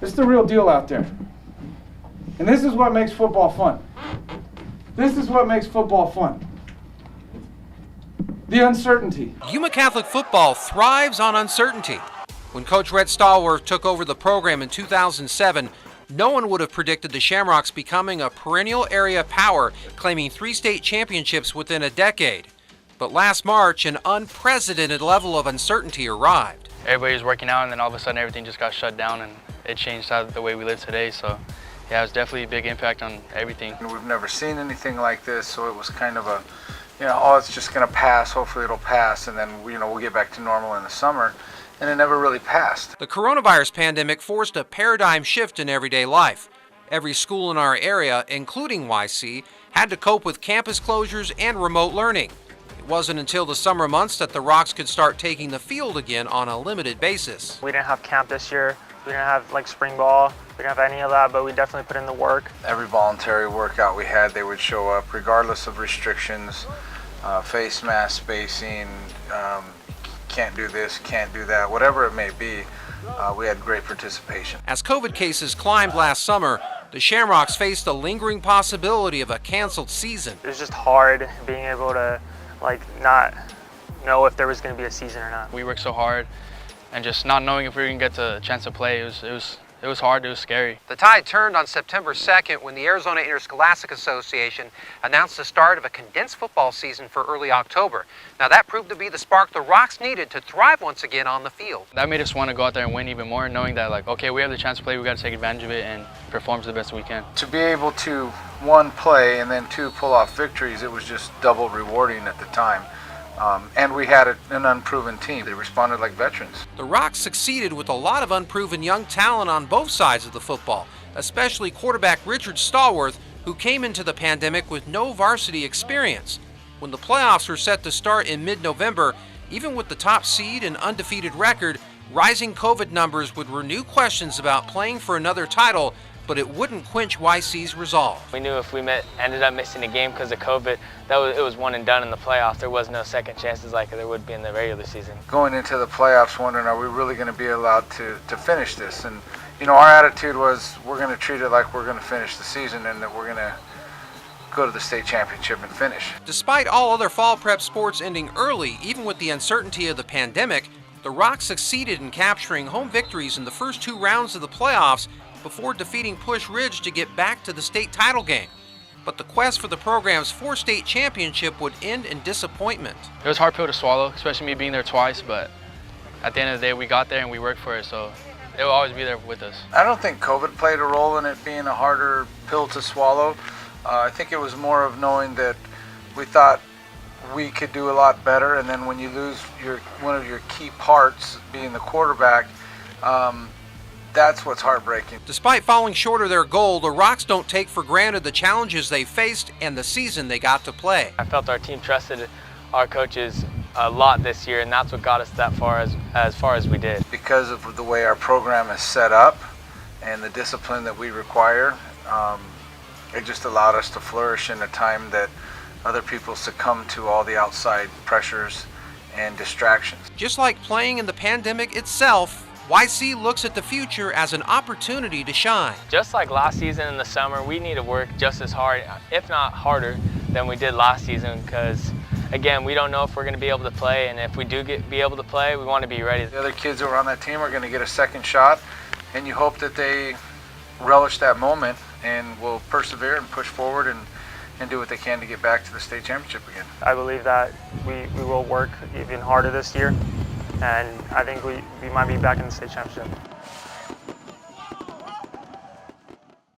It's the real deal out there. And this is what makes football fun. This is what makes football fun. The uncertainty. Yuma Catholic football thrives on uncertainty. When Coach Red Stallworth took over the program in 2007, no one would have predicted the Shamrocks becoming a perennial area power, claiming 3 state championships within a decade. But last March, an unprecedented level of uncertainty arrived. Everybody was working out, and then all of a sudden everything just got shut down, and it changed how the way we live today. So yeah, it was definitely a big impact on everything. We've never seen anything like this, so it was kind of a, oh, it's just going to pass. Hopefully it'll pass, and then we'll get back to normal in the summer. And it never really passed. The coronavirus pandemic forced a paradigm shift in everyday life. Every school in our area, including YC, had to cope with campus closures and remote learning. It wasn't until the summer months that the Rocks could start taking the field again on a limited basis. We didn't have camp this year. We didn't have spring ball. We didn't have any of that, but we definitely put in the work. Every voluntary workout we had, they would show up regardless of restrictions, face mask spacing, can't do this, can't do that, whatever it may be. We had great participation. As COVID cases climbed last summer, the Shamrocks faced the lingering possibility of a canceled season. It was just hard being able to not know if there was going to be a season or not. We worked so hard, and just not knowing if we were going to get the chance to play, it was hard, it was scary. The tide turned on September 2nd when the Arizona Interscholastic Association announced the start of a condensed football season for early October. Now that proved to be the spark the Rocks needed to thrive once again on the field. That made us want to go out there and win even more, knowing that okay, we have the chance to play, we got to take advantage of it and perform to the best we can. To be able to, 1, play, and then 2, pull off victories, it was just double rewarding at the time. And we had an unproven team. They responded like veterans. The Rocks succeeded with a lot of unproven young talent on both sides of the football, especially quarterback Richard Stallworth, who came into the pandemic with no varsity experience. When the playoffs were set to start in mid-November, even with the top seed and undefeated record, rising COVID numbers would renew questions about playing for another title, but it wouldn't quench YC's resolve. We knew if we ended up missing a game because of COVID, it was one and done in the playoffs. There was no second chances like there would be in the regular season. Going into the playoffs wondering, are we really going to be allowed to finish this? And our attitude was, we're going to treat it like we're going to finish the season and that we're going to go to the state championship and finish. Despite all other fall prep sports ending early, even with the uncertainty of the pandemic, the Rocks succeeded in capturing home victories in the first 2 rounds of the playoffs before defeating Push Ridge to get back to the state title game. But the quest for the program's 4-state championship would end in disappointment. It was a hard pill to swallow, especially me being there twice, but at the end of the day, we got there and we worked for it, so it will always be there with us. I don't think COVID played a role in it being a harder pill to swallow. I think it was more of knowing that we thought we could do a lot better, and then when you lose one of your key parts, being the quarterback, that's what's heartbreaking. Despite falling short of their goal, the Rocks don't take for granted the challenges they faced and the season they got to play. I felt our team trusted our coaches a lot this year, and that's what got us that far as far as we did. Because of the way our program is set up and the discipline that we require, it just allowed us to flourish in a time that other people succumb to all the outside pressures and distractions. Just like playing in the pandemic itself, YC looks at the future as an opportunity to shine. Just like last season in the summer, we need to work just as hard, if not harder, than we did last season, because again, we don't know if we're going to be able to play, and if we do be able to play, we want to be ready. The other kids that were on that team are going to get a second shot, and you hope that they relish that moment and will persevere and push forward and do what they can to get back to the state championship again. I believe that we will work even harder this year, and I think we might be back in the state championship.